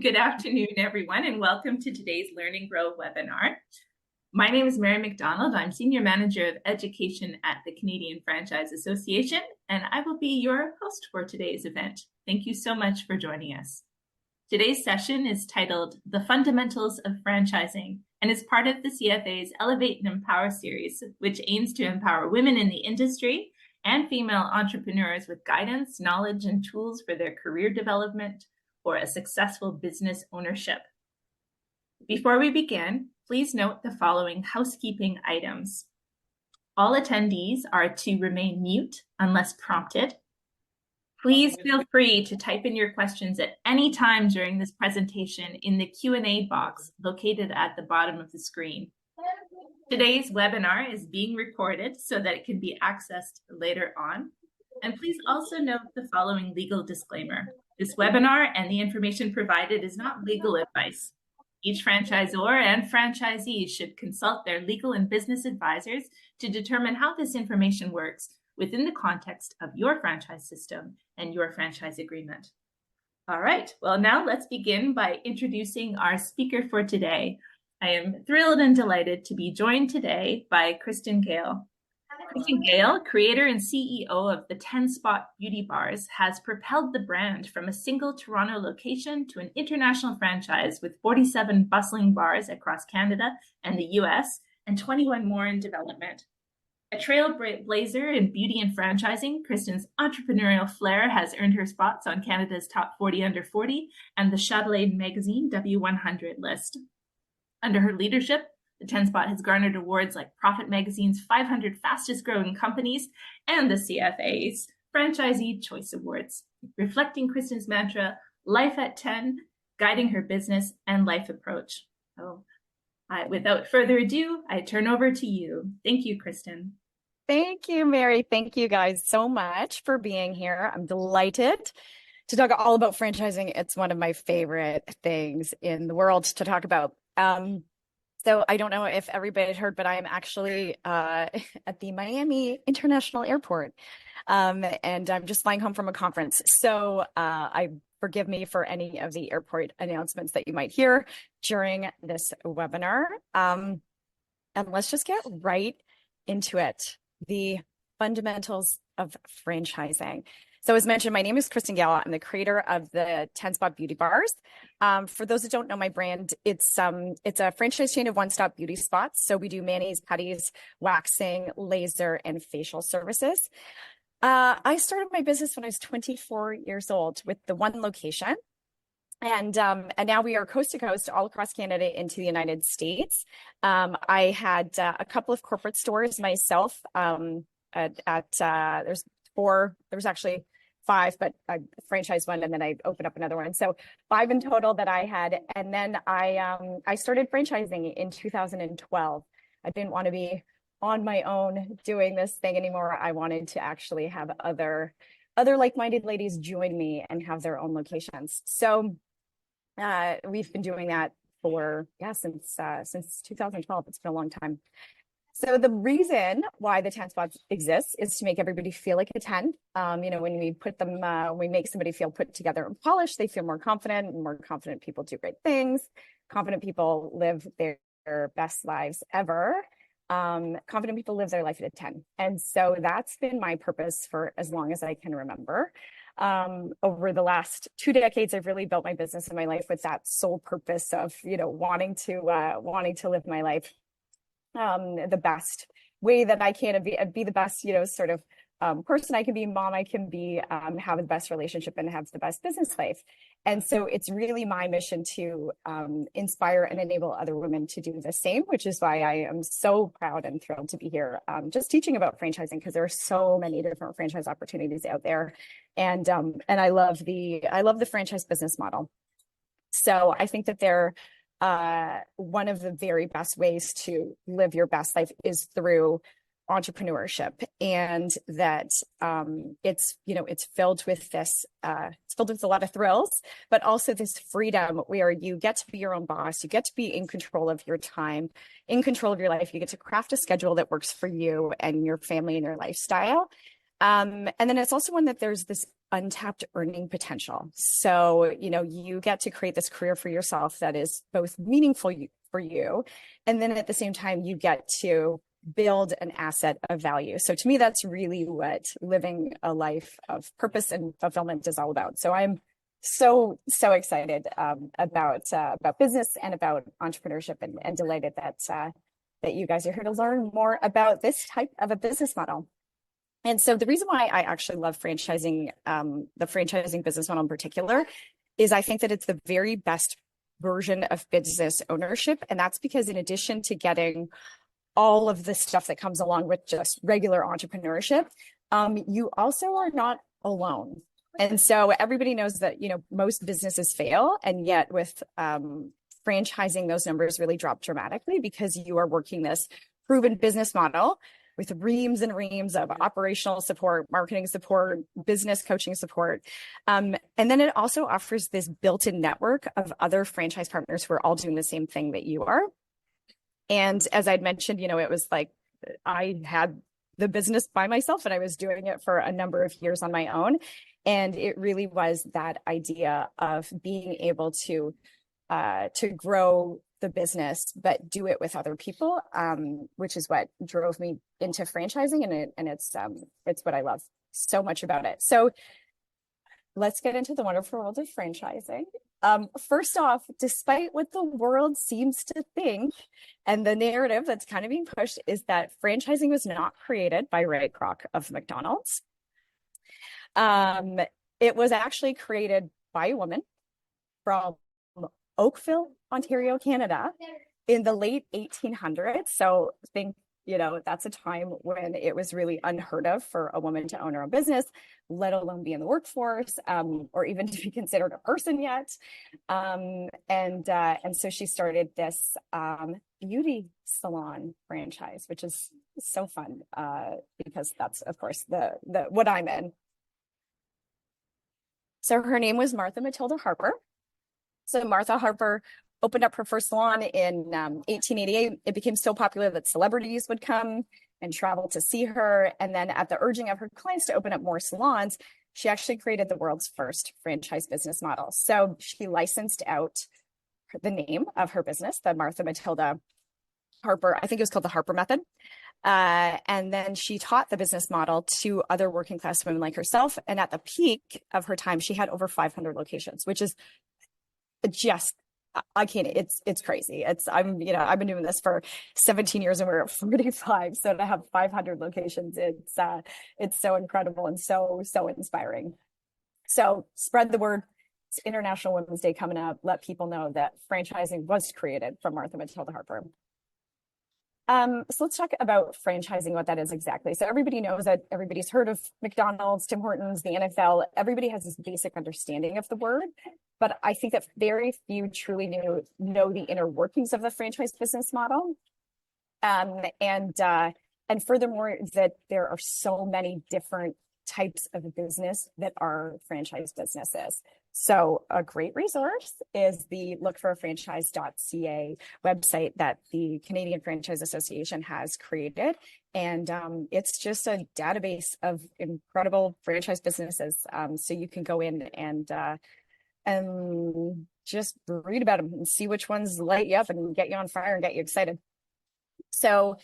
Good afternoon, everyone, and welcome to today's Learn and Grow webinar. My name is Mary McDonald. I'm Senior Manager of Education at the Canadian Franchise Association, and I will be your host for today's event. Thank you so much for joining us. Today's session is titled The Fundamentals of Franchising and is part of the CFA's Elevate and Empower series, which aims to empower women in the industry and female entrepreneurs with guidance, knowledge, and tools for their career development or a successful business ownership. Before we begin, please note the following housekeeping items. All attendees are to remain mute unless prompted. Please feel free to type in your questions at any time during this presentation in the Q&A box located at the bottom of the screen. Today's webinar is being recorded so that it can be accessed later on. And please also note the following legal disclaimer. This webinar and the information provided is not legal advice. Each franchisor and franchisee should consult their legal and business advisors to determine how this information works within the context of your franchise system and your franchise agreement. All right, well, now let's begin by introducing our speaker for today. I am thrilled and delighted to be joined today by Kristen Gale. Kristen Gale, creator and CEO of the 10 Spot Beauty Bars, has propelled the brand from a single Toronto location to an international franchise with 47 bustling bars across Canada and the US and 21 more in development. A trailblazer in beauty and franchising, Kristen's entrepreneurial flair has earned her spots on Canada's Top 40 Under 40 and the Chatelaine Magazine W100 list. Under her leadership, the 10 Spot has garnered awards like Profit Magazine's 500 Fastest Growing Companies and the CFA's Franchisee Choice Awards, reflecting Kristen's mantra, Life at 10, guiding her business and life approach. So, without further ado, I turn over to you. Thank you, Kristen. Thank you, Mary. Thank you guys so much for being here. I'm delighted to talk all about franchising. It's one of my favorite things in the world to talk about. So I don't know if everybody heard, but I'm actually at the Miami International Airport, and I'm just flying home from a conference. So forgive me for any of the airport announcements that you might hear during this webinar. And let's just get right into it. The fundamentals of franchising. So as mentioned, my name is Kristen Gale. I'm the creator of the 10 Spot Beauty Bars. For those that don't know my brand, it's a franchise chain of one-stop beauty spots. So we do manis, pedis, waxing, laser, and facial services. I started my business when I was 24 years old with the one location. And now we are coast to coast all across Canada into the United States. I had a couple of corporate stores myself there's four, there's actually 5, but I franchised one and then I opened up another one. So 5 in total that I had. And then I started franchising in 2012. I didn't want to be on my own doing this thing anymore. I wanted to actually have other like-minded ladies join me and have their own locations. So we've been doing that for, since 2012. It's been a long time. So the reason why the 10 Spots exists is to make everybody feel like a 10. When we put them, we make somebody feel put together and polished, they feel more confident, and more confident people do great things. Confident people live their best lives ever. Confident people live their life at a 10. And so that's been my purpose for as long as I can remember. Over the last 2 decades, I've really built my business and my life with that sole purpose of, wanting to live my life the best way that I can, be the best, person I can be, mom I can be, have the best relationship and have the best business life. And so it's really my mission to inspire and enable other women to do the same, which is why I am so proud and thrilled to be here just teaching about franchising, because there are so many different franchise opportunities out there. And I love the franchise business model. So I think that one of the very best ways to live your best life is through entrepreneurship, and that it's filled with a lot of thrills, but also this freedom where you get to be your own boss, you get to be in control of your time, in control of your life, you get to craft a schedule that works for you and your family and your lifestyle. And then it's also one that there's this untapped earning potential. So, you get to create this career for yourself that is both meaningful for you, and then at the same time, you get to build an asset of value. So to me, that's really what living a life of purpose and fulfillment is all about. So I'm so excited about business and about entrepreneurship, and delighted that you guys are here to learn more about this type of a business model. And so the reason why I actually love franchising, the franchising business model in particular, is I think that it's the very best version of business ownership. And that's because in addition to getting all of the stuff that comes along with just regular entrepreneurship, you also are not alone. And so everybody knows that, most businesses fail. And yet with franchising, those numbers really drop dramatically because you are working this proven business model with reams and reams of operational support, marketing support, business coaching support. And then it also offers this built-in network of other franchise partners who are all doing the same thing that you are. And as I'd mentioned, it was like I had the business by myself and I was doing it for a number of years on my own. And it really was that idea of being able to grow the business, but do it with other people, which is what drove me into franchising. And it's what I love so much about it. So let's get into the wonderful world of franchising. First off, despite what the world seems to think, and the narrative that's kind of being pushed is that franchising was not created by Ray Kroc of McDonald's. It was actually created by a woman from Oakville, Ontario, Canada in the late 1800s. So think, that's a time when it was really unheard of for a woman to own her own business, let alone be in the workforce, or even to be considered a person yet. And so she started this beauty salon franchise, which is so fun because that's, of course, the what I'm in. So her name was Martha Matilda Harper. So Martha Harper opened up her first salon in 1888. It became so popular that celebrities would come and travel to see her. And then at the urging of her clients to open up more salons, she actually created the world's first franchise business model. So she licensed out the name of her business, the Martha Matilda Harper, I think it was called the Harper Method. And then she taught the business model to other working class women like herself. And at the peak of her time, she had over 500 locations, which is just, I can't, it's crazy. I've been doing this for 17 years and we're at 45. So to have 500 locations, it's so incredible and so inspiring. So spread the word. It's International Women's Day coming up. Let people know that franchising was created from Martha Matilda Harper. So let's talk about franchising, what that is exactly. So everybody knows that everybody's heard of McDonald's, Tim Hortons, the NFL. Everybody has this basic understanding of the word, but I think that very few truly know the inner workings of the franchise business model. And furthermore, that there are so many different types of business that are franchise businesses. So a great resource is the lookforafranchise.ca website that the Canadian Franchise Association has created. And it's just a database of incredible franchise businesses. So you can go in and just read about them and see which ones light you up and get you on fire and get you excited. So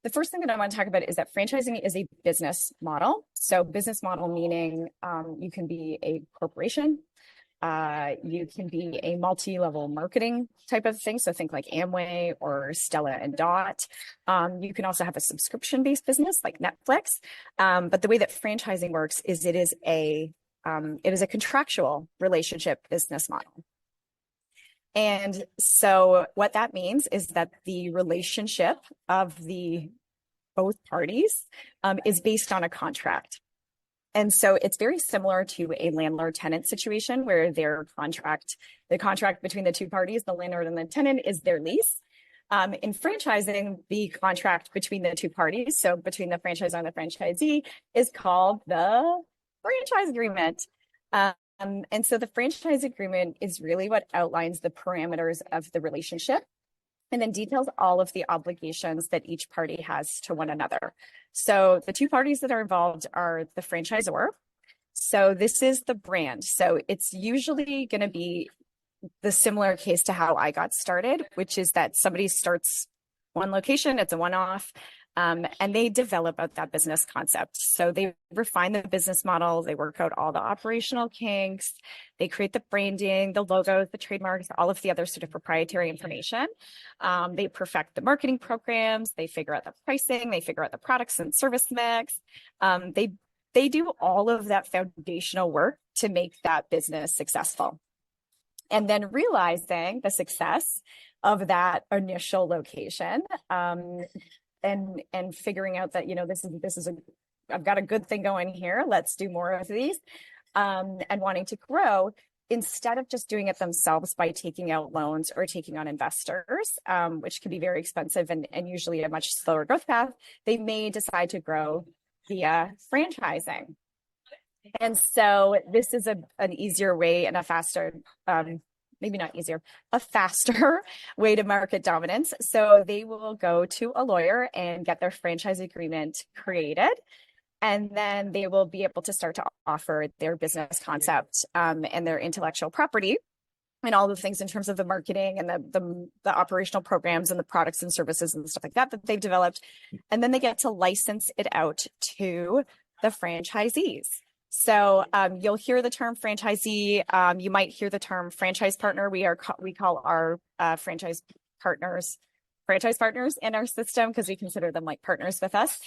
the first thing that I want to talk about is that franchising is a business model. So business model meaning you can be a corporation, you can be a multi-level marketing type of thing. So think like Amway or Stella and Dot. You can also have a subscription-based business like Netflix. But the way that franchising works is it is a contractual relationship business model. And so what that means is that the relationship of the both parties is based on a contract. And so it's very similar to a landlord-tenant situation where the contract between the two parties, the landlord and the tenant, is their lease. In franchising, the contract between the two parties, so between the franchisor and the franchisee, is called the franchise agreement. And so the franchise agreement is really what outlines the parameters of the relationship and then details all of the obligations that each party has to one another. So the two parties that are involved are the franchisor. So this is the brand. So it's usually going to be the similar case to how I got started, which is that somebody starts one location, it's a one-off, and they develop out that business concept. So they refine the business model, they work out all the operational kinks, they create the branding, the logos, the trademarks, all of the other sort of proprietary information. They perfect the marketing programs, they figure out the pricing, they figure out the products and service mix. They do all of that foundational work to make that business successful. And then realizing the success of that initial location, and figuring out that, I've got a good thing going here. Let's do more of these, and wanting to grow instead of just doing it themselves by taking out loans or taking on investors, which can be very expensive and usually a much slower growth path. They may decide to grow via franchising. And so this is an easier way and a faster, maybe not easier, a faster way to market dominance. So they will go to a lawyer and get their franchise agreement created. And then they will be able to start to offer their business concept, and their intellectual property and all the things in terms of the marketing and the operational programs and the products and services and stuff like that they've developed. And then they get to license it out to the franchisees. So you'll hear the term franchisee. You might hear the term franchise partner. We call our franchise partners in our system because we consider them like partners with us.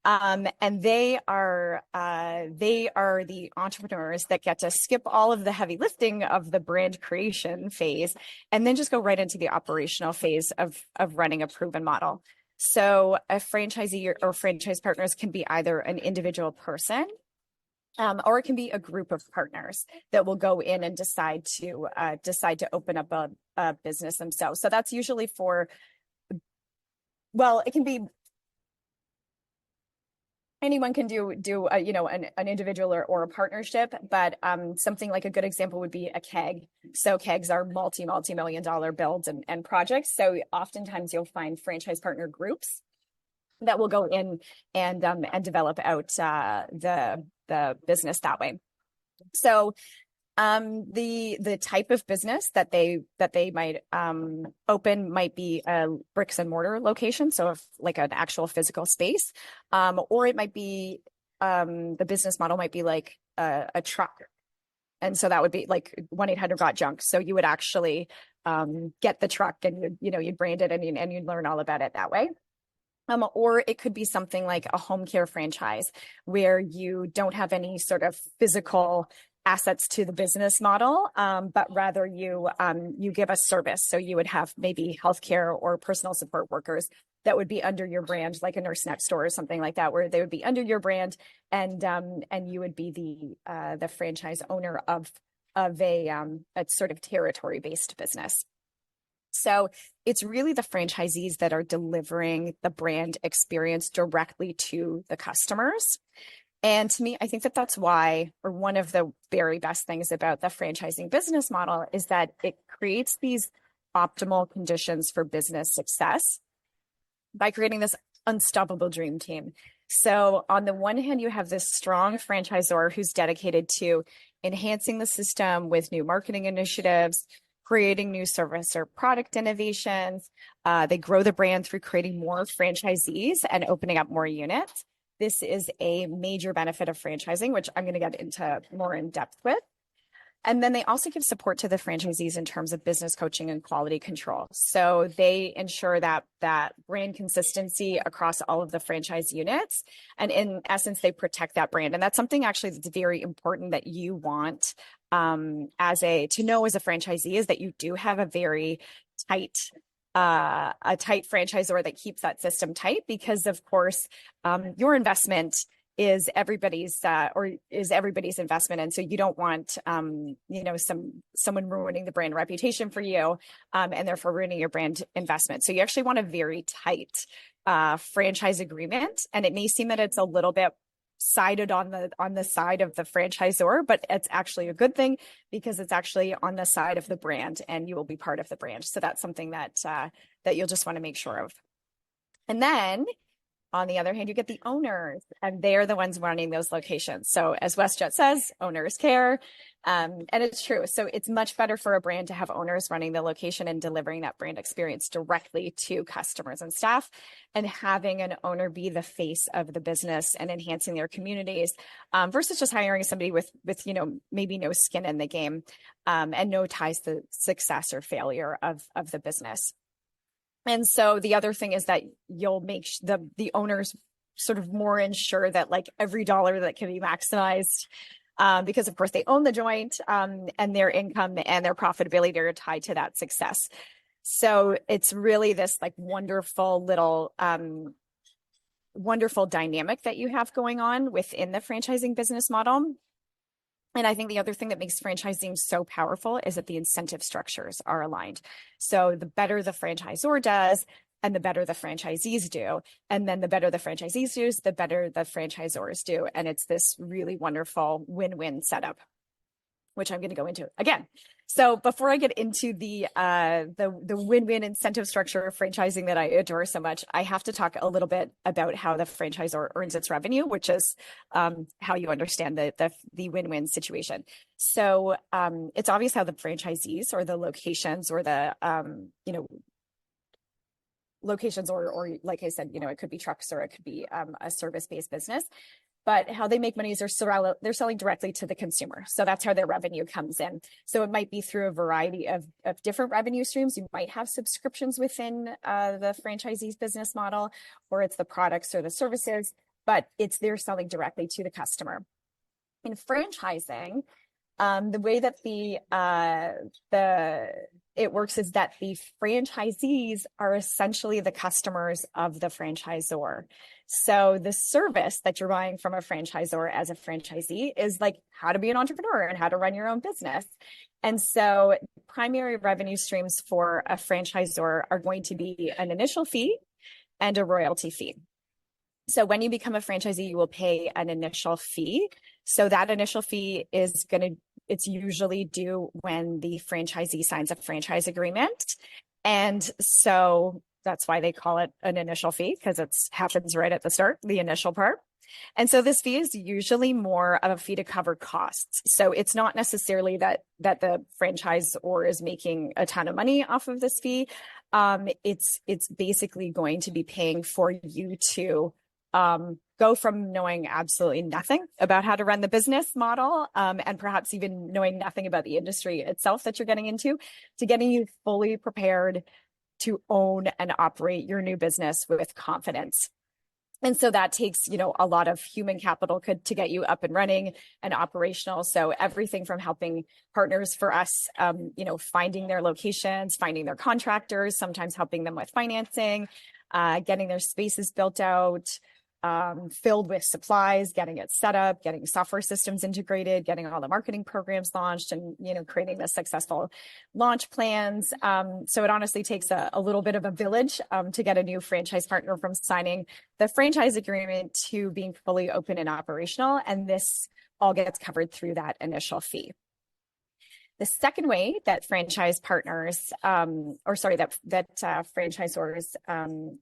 And they are the entrepreneurs that get to skip all of the heavy lifting of the brand creation phase and then just go right into the operational phase of running a proven model. So a franchisee or franchise partners can be either an individual person, or it can be a group of partners that will go in and decide to open up a business themselves. So that's usually it can be anyone can do an individual or a partnership, but something like a good example would be a keg. So kegs are multi-million-dollar builds and projects. So oftentimes you'll find franchise partner groups that will go in and develop out the business that way. So the type of business that they might open might be a bricks and mortar location, so like an actual physical space, or it might be the business model might be like a truck, and so that would be like 1-800-GOT-JUNK. So you would actually get the truck and you'd brand it and you'd learn all about it that way. Or it could be something like a home care franchise where you don't have any sort of physical assets to the business model, but rather you give a service. So you would have maybe healthcare or personal support workers that would be under your brand, like a Nurse Next Door or something like that, where they would be under your brand, and you would be the franchise owner of a sort of territory-based business. So it's really the franchisees that are delivering the brand experience directly to the customers. And to me, I think that that's why, or one of the very best things about the franchising business model is that it creates these optimal conditions for business success by creating this unstoppable dream team. So on the one hand, you have this strong franchisor who's dedicated to enhancing the system with new marketing initiatives, creating new service or product innovations. They grow the brand through creating more franchisees and opening up more units. This is a major benefit of franchising, which I'm going to get into more in depth with. And then they also give support to the franchisees in terms of business coaching and quality control. So they ensure that brand consistency across all of the franchise units. And in essence, they protect that brand. And that's something actually that's very important that you want to know as a franchisee, is that you do have a very tight franchisor that keeps that system tight, because of course your investment is everybody's investment, and so you don't want someone ruining the brand reputation for you, and therefore ruining your brand investment. So you actually want a very tight franchise agreement, and it may seem that it's a little bit sided on the side of the franchisor, but it's actually a good thing because it's actually on the side of the brand, and you will be part of the brand. So that's something that you'll just want to make sure of. And then on the other hand, you get the owners, and they're the ones running those locations. So as WestJet says, owners care. And it's true. So it's much better for a brand to have owners running the location and delivering that brand experience directly to customers and staff, and having an owner be the face of the business and enhancing their communities, versus just hiring somebody with maybe no skin in the game, and no ties to success or failure of the business. And so the other thing is that you'll make the owners sort of more ensure that like every dollar that can be maximized, because of course they own the joint, and their income and their profitability are tied to that success. So it's really this like wonderful little wonderful dynamic that you have going on within the franchising business model. And I think the other thing that makes franchising so powerful is that the incentive structures are aligned. So the better the franchisor does, and the better the franchisees do, and then the better the franchisees do, the better the franchisors do. And it's this really wonderful win-win setup, which I'm going to go into again. So before I get into the win-win incentive structure of franchising that I adore so much, I have to talk a little bit about how the franchisor earns its revenue, which is how you understand the win-win situation. So it's obvious how the franchisees or the locations or the locations or like I said, it could be trucks or it could be a service-based business. But how they make money is they're selling directly to the consumer. So that's how their revenue comes in. So it might be through a variety of different revenue streams. You might have subscriptions within the franchisee's business model, or it's the products or the services, but they're selling directly to the customer. In franchising, the way that it works is that the franchisees are essentially the customers of the franchisor. So the service that you're buying from a franchisor as a franchisee is like how to be an entrepreneur and how to run your own business. And so primary revenue streams for a franchisor are going to be an initial fee and a royalty fee. So when you become a franchisee, you will pay an initial fee. So that initial fee it's usually due when the franchisee signs a franchise agreement. And so that's why they call it an initial fee, because it happens right at the start, the initial part. And so this fee is usually more of a fee to cover costs. So it's not necessarily that the franchisor is making a ton of money off of this fee. It's basically going to be paying for you to go from knowing absolutely nothing about how to run the business model, and perhaps even knowing nothing about the industry itself that you're getting into, to getting you fully prepared to own and operate your new business with confidence. And so that takes, a lot of human capital to get you up and running and operational. So everything from helping partners for us, finding their locations, finding their contractors, sometimes helping them with financing, getting their spaces built out, filled with supplies, getting it set up, getting software systems integrated, getting all the marketing programs launched, and creating the successful launch plans. So it honestly takes a little bit of a village to get a new franchise partner from signing the franchise agreement to being fully open and operational. And this all gets covered through that initial fee. The second way that franchise partners, franchisors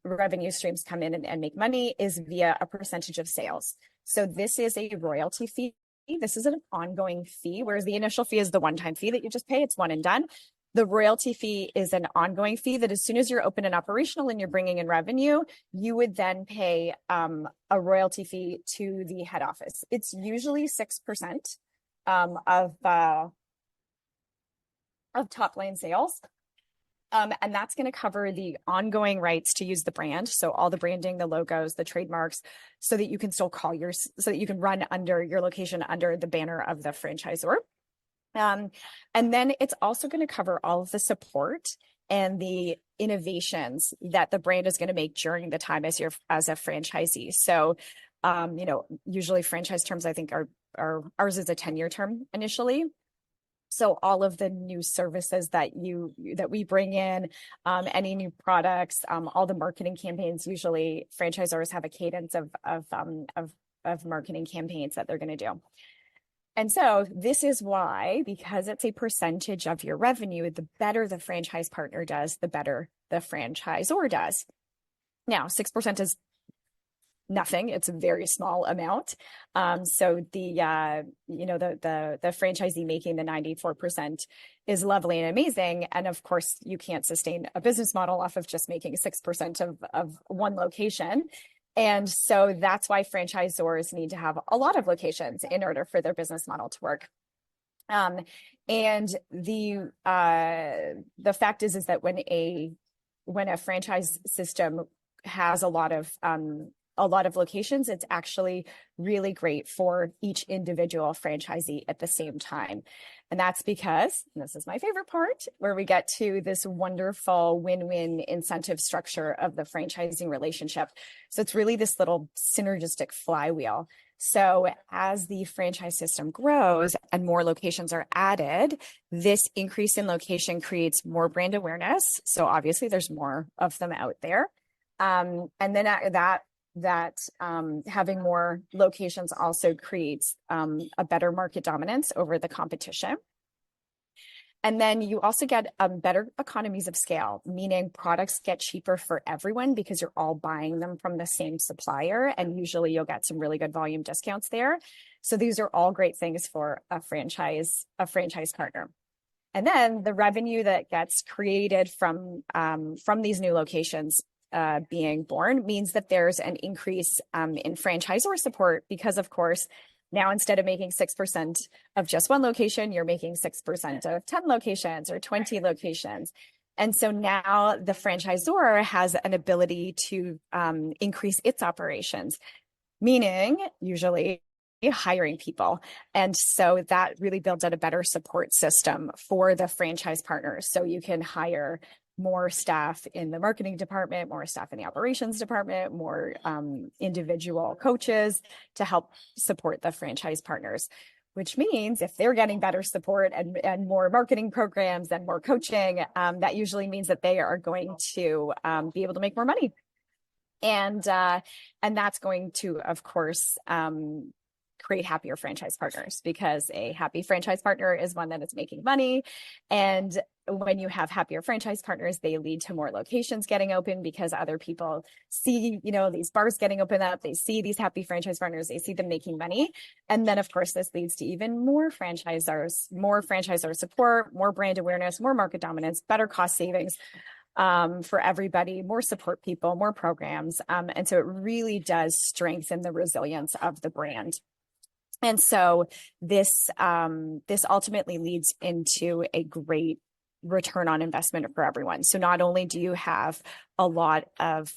revenue streams come in and make money is via a percentage of sales. So this is a royalty fee. This is an ongoing fee, whereas the initial fee is the one-time fee that you just pay. It's one and done. The royalty fee is an ongoing fee that as soon as you're open and operational and you're bringing in revenue, you would then pay a royalty fee to the head office. It's usually 6% of top line sales. And that's going to cover the ongoing rights to use the brand. So all the branding, the logos, the trademarks, so that you can still so that you can run under your location under the banner of the franchisor. And then it's also going to cover all of the support and the innovations that the brand is going to make during the time as a franchisee. So, usually franchise terms, I think ours is a 10-year term initially. So all of the new services that we bring in, any new products, all the marketing campaigns, usually franchisors have a cadence of marketing campaigns that they're going to do. And so this is why, because it's a percentage of your revenue, the better the franchise partner does, the better the franchisor does. Now, 6% is nothing. It's a very small amount. So the franchisee making the 94% is lovely and amazing. And of course, you can't sustain a business model off of just making 6% of one location. And so that's why franchisors need to have a lot of locations in order for their business model to work. And the fact is that when a franchise system has a lot of locations, it's actually really great for each individual franchisee at the same time. And that's because, and this is my favorite part, where we get to this wonderful win-win incentive structure of the franchising relationship. So it's really this little synergistic flywheel. So as the franchise system grows and more locations are added, this increase in location creates more brand awareness. So obviously there's more of them out there. And then having more locations also creates a better market dominance over the competition. And then you also get better economies of scale, meaning products get cheaper for everyone because you're all buying them from the same supplier. And usually you'll get some really good volume discounts there. So these are all great things for a franchise partner. And then the revenue that gets created from these new locations being born means that there's an increase in franchisor support because, of course, now instead of making 6% of just one location, you're making 6% of 10 locations or 20 locations. And so now the franchisor has an ability to increase its operations, meaning usually hiring people. And so that really builds out a better support system for the franchise partners. So you can hire more staff in the marketing department, more staff in the operations department, more individual coaches to help support the franchise partners, which means if they're getting better support and more marketing programs and more coaching, that usually means that they are going to be able to make more money. And that's going to, of course, create happier franchise partners, because a happy franchise partner is one that is making money. And when you have happier franchise partners, they lead to more locations getting open because other people see, these bars getting open up. They see these happy franchise partners. They see them making money. And then, of course, this leads to even more franchisor support, more brand awareness, more market dominance, better cost savings for everybody, more support people, more programs. And so it really does strengthen the resilience of the brand. And so this ultimately leads into a great return on investment for everyone. So not only do you have a lot of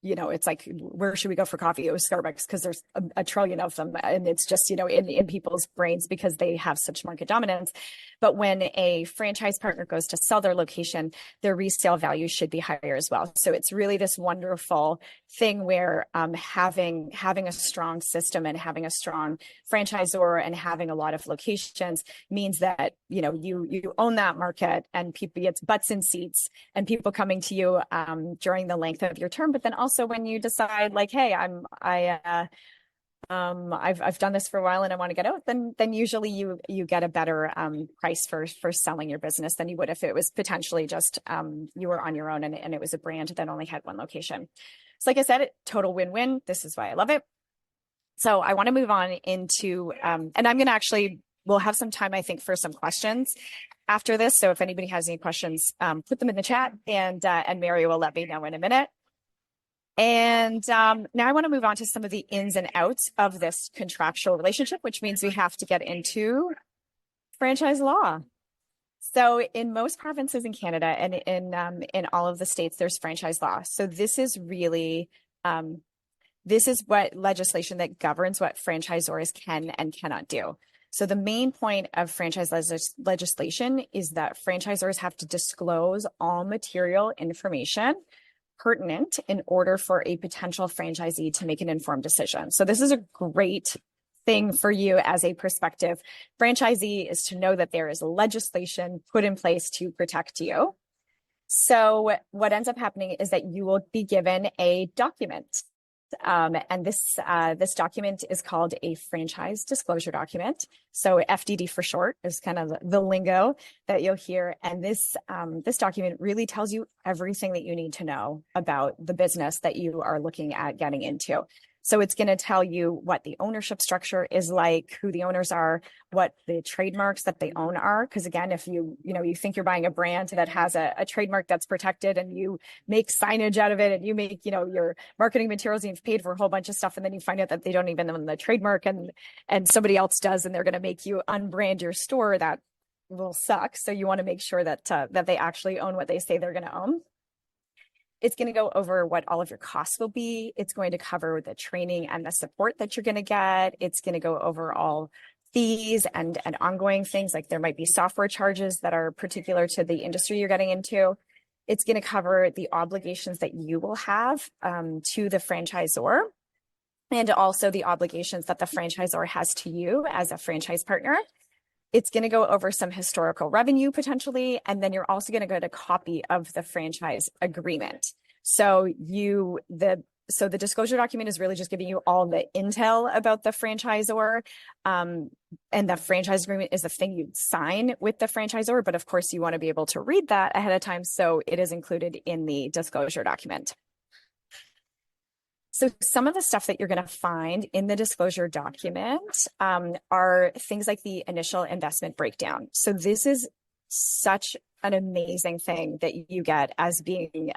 it's like, where should we go for coffee? It was Starbucks because there's a trillion of them. And it's just, in people's brains because they have such market dominance. But when a franchise partner goes to sell their location, their resale value should be higher as well. So it's really this wonderful thing where having a strong system and having a strong franchisor and having a lot of locations means that, you own that market, and people, it's butts in seats and people coming to you during the length of your term. But then also when you decide like, hey, I've done this for a while and I want to get out, then usually you get a better price for selling your business than you would if it was potentially just you were on your own and it was a brand that only had one location. So like I said, total win-win. This is why I love it. So I want to move on into and I'm going to we'll have some time, I think, for some questions after this. So if anybody has any questions, put them in the chat, and Mary will let me know in a minute. And now I want to move on to some of the ins and outs of this contractual relationship, which means we have to get into franchise law. So in most provinces in Canada and in all of the states, there's franchise law. So this is really this is what legislation that governs what franchisors can and cannot do. So the main point of franchise legislation is that franchisors have to disclose all material information pertinent in order for a potential franchisee to make an informed decision. So this is a great thing for you as a prospective franchisee, is to know that there is legislation put in place to protect you. So what ends up happening is that you will be given a document. And this document is called a franchise disclosure document. So FDD for short is kind of the lingo that you'll hear. And this document really tells you everything that you need to know about the business that you are looking at getting into. So it's going to tell you what the ownership structure is like, who the owners are, what the trademarks that they own are. Because again, if you think you're buying a brand that has a trademark that's protected and you make signage out of it and you make, your marketing materials and you've paid for a whole bunch of stuff and then you find out that they don't even own the trademark and somebody else does and they're going to make you unbrand your store, that will suck. So you want to make sure that they actually own what they say they're going to own. It's going to go over what all of your costs will be. It's going to cover the training and the support that you're going to get. It's going to go over all fees and ongoing things, like there might be software charges that are particular to the industry you're getting into. It's going to cover the obligations that you will have to the franchisor, and also the obligations that the franchisor has to you as a franchise partner. It's going to go over some historical revenue potentially, and then you're also going to get a copy of the franchise agreement. So the disclosure document is really just giving you all the intel about the franchisor, and the franchise agreement is the thing you sign with the franchisor. But of course, you want to be able to read that ahead of time, so it is included in the disclosure document. So some of the stuff that you're going to find in the disclosure document are things like the initial investment breakdown. So this is such an amazing thing that you get as being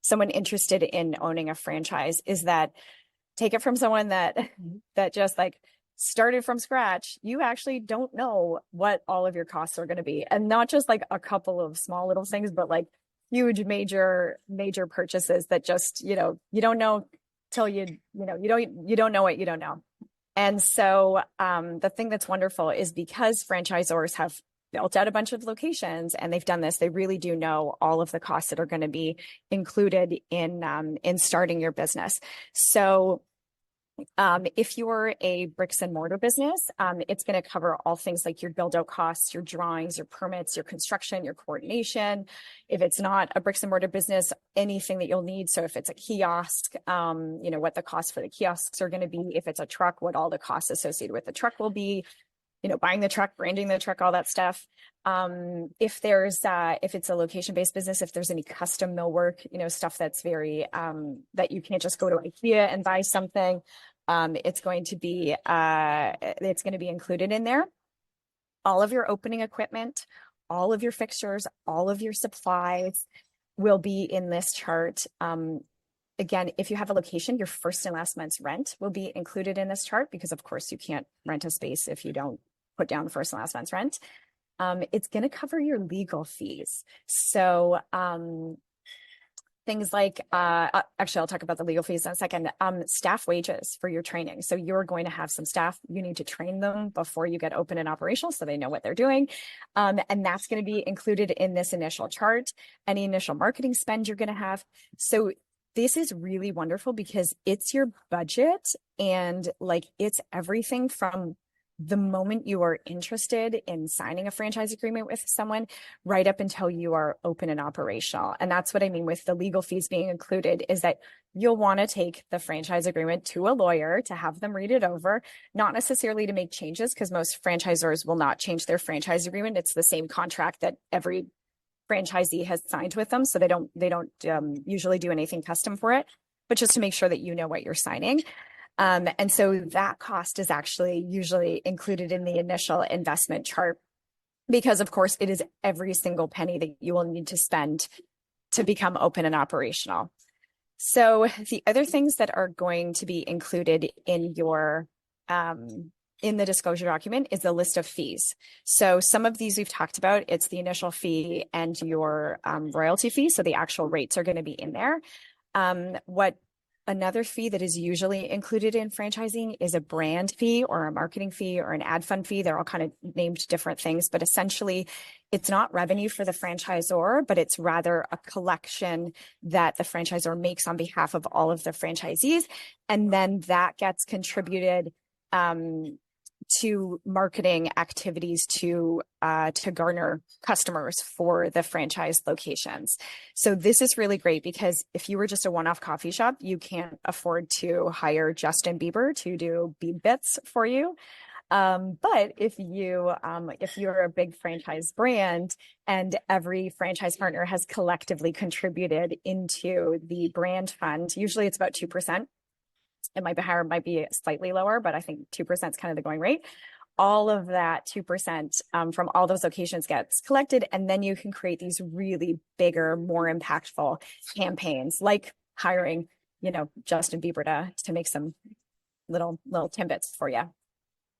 someone interested in owning a franchise, is that take it from someone that just like started from scratch. You actually don't know what all of your costs are going to be, and not just like a couple of small little things, but like huge, major purchases that just, you don't know till you don't know what you don't know. And so the thing that's wonderful is because franchisors have built out a bunch of locations and they've done this, they really do know all of the costs that are going to be included in starting your business. So if you're a bricks and mortar business, it's going to cover all things like your build out costs, your drawings, your permits, your construction, your coordination. If it's not a bricks and mortar business, anything that you'll need. So if it's a kiosk, what the costs for the kiosks are going to be. If it's a truck, what all the costs associated with the truck will be. Buying the truck, branding the truck, all that stuff. If it's a location-based business, if there's any custom millwork, stuff that's very, that you can't just go to IKEA and buy something, it's going to be included in there. All of your opening equipment, all of your fixtures, all of your supplies will be in this chart. Again, if you have a location, your first and last month's rent will be included in this chart, because of course you can't rent a space if you don't put down the first and last month's rent. It's going to cover your legal fees. So things like, actually, I'll talk about the legal fees in a second. Staff wages for your training. So you're going to have some staff. You need to train them before you get open and operational so they know what they're doing. And that's going to be included in this initial chart. Any initial marketing spend you're going to have. So this is really wonderful because it's your budget, and like it's everything from the moment you are interested in signing a franchise agreement with someone right up until you are open and operational. And that's what I mean with the legal fees being included, is that you'll want to take the franchise agreement to a lawyer to have them read it over, not necessarily to make changes, because most franchisors will not change their franchise agreement. It's the same contract that every franchisee has signed with them. So they don't usually do anything custom for it, but just to make sure that you know what you're signing. And so that cost is actually usually included in the initial investment chart, because of course it is every single penny that you will need to spend to become open and operational. So the other things that are going to be included in your in the disclosure document is the list of fees. So some of these we've talked about. It's the initial fee and your royalty fee. So the actual rates are going to be in there. Another fee that is usually included in franchising is a brand fee or a marketing fee or an ad fund fee. They're all kind of named different things, but essentially it's not revenue for the franchisor, but it's rather a collection that the franchisor makes on behalf of all of the franchisees. And then that gets contributed to marketing activities to garner customers for the franchise locations. So this is really great because if you were just a one-off coffee shop, you can't afford to hire Justin Bieber to do bead bits for you. But if you're a big franchise brand and every franchise partner has collectively contributed into the brand fund, usually it's about 2%. It might be higher, it might be slightly lower, but I think 2% is kind of the going rate. All of that 2% from all those locations gets collected, and then you can create these really bigger, more impactful campaigns, like hiring, Justin Bieber to make some little timbits for you.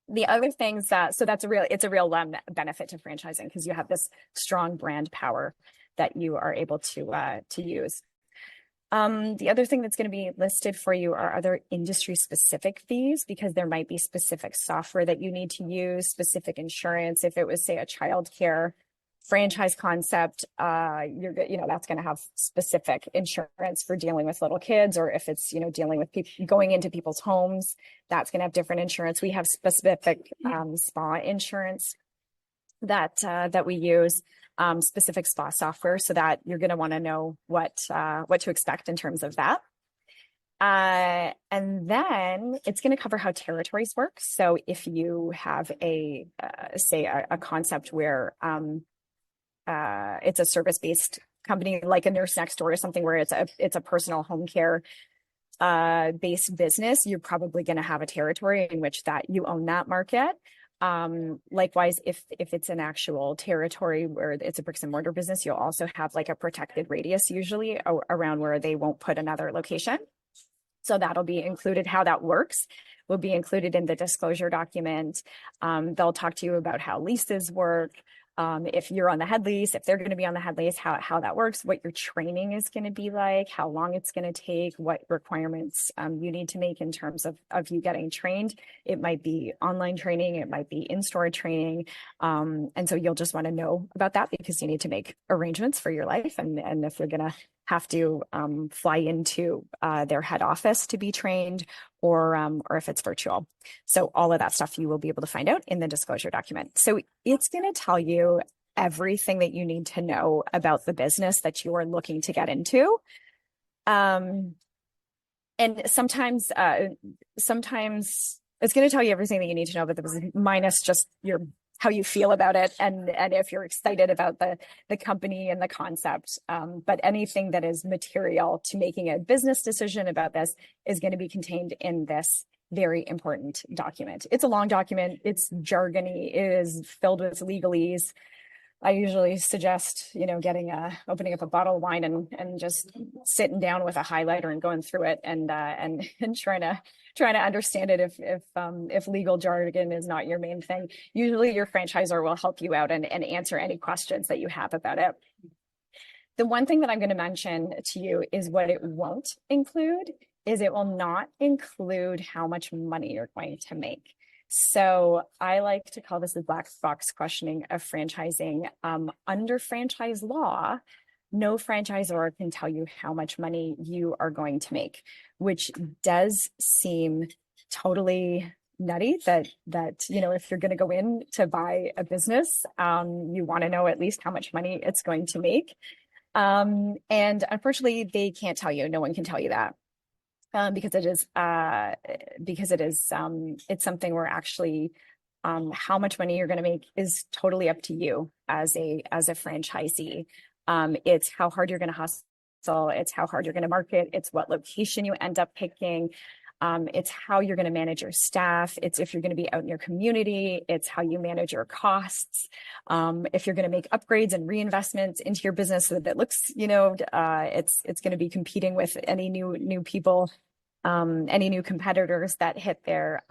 The other things so it's a real benefit to franchising because you have this strong brand power that you are able to use. The other thing that's going to be listed for you are other industry specific fees, because there might be specific software that you need to use, specific insurance. If it was, say, a childcare franchise concept, that's going to have specific insurance for dealing with little kids, or if it's, dealing with people going into people's homes, that's going to have different insurance. We have specific spa insurance that we use. Specific spa software, so that you're going to want to know what to expect in terms of that. And then it's going to cover how territories work. So if you have a concept where it's a service-based company, like a Nurse Next Door or something, where it's a personal home care based business, you're probably going to have a territory in which that you own that market. Likewise, if it's an actual territory where it's a bricks and mortar business, you'll also have like a protected radius usually around where they won't put another location. So that'll be included. How that works will be included in the disclosure document. They'll talk to you about how leases work. If you're on the head lease, if they're going to be on the head lease, how that works, what your training is going to be like, how long it's going to take, what requirements you need to make in terms of you getting trained. It might be online training, it might be in-store training. And so you'll just want to know about that because you need to make arrangements for your life. And if you're going to have to fly into their head office to be trained, or if it's virtual. So all of that stuff you will be able to find out in the disclosure document. So it's going to tell you everything that you need to know about the business that you are looking to get into. And sometimes it's going to tell you everything that you need to know about the business, minus just how you feel about it, and if you're excited about the company and the concept. But anything that is material to making a business decision about this is going to be contained in this very important document. It's a long document. It's jargony. It is filled with legalese. I usually suggest, opening up a bottle of wine and just sitting down with a highlighter and going through it and trying to understand it if legal jargon is not your main thing. Usually your franchisor will help you out and answer any questions that you have about it. The one thing that I'm going to mention to you is what it won't include is it will not include how much money you're going to make. So I like to call this the black box questioning of franchising. Under franchise law, no franchisor can tell you how much money you are going to make, which does seem totally nutty that if you're going to go in to buy a business, you want to know at least how much money it's going to make. And unfortunately, they can't tell you. No one can tell you that. Because it's something where actually how much money you're going to make is totally up to you as a franchisee. It's how hard you're going to hustle. It's how hard you're going to market. It's what location you end up picking. It's how you're going to manage your staff. It's if you're going to be out in your community. It's how you manage your costs. If you're going to make upgrades and reinvestments into your business so that it looks, it's going to be competing with any new people, any new competitors that hit there.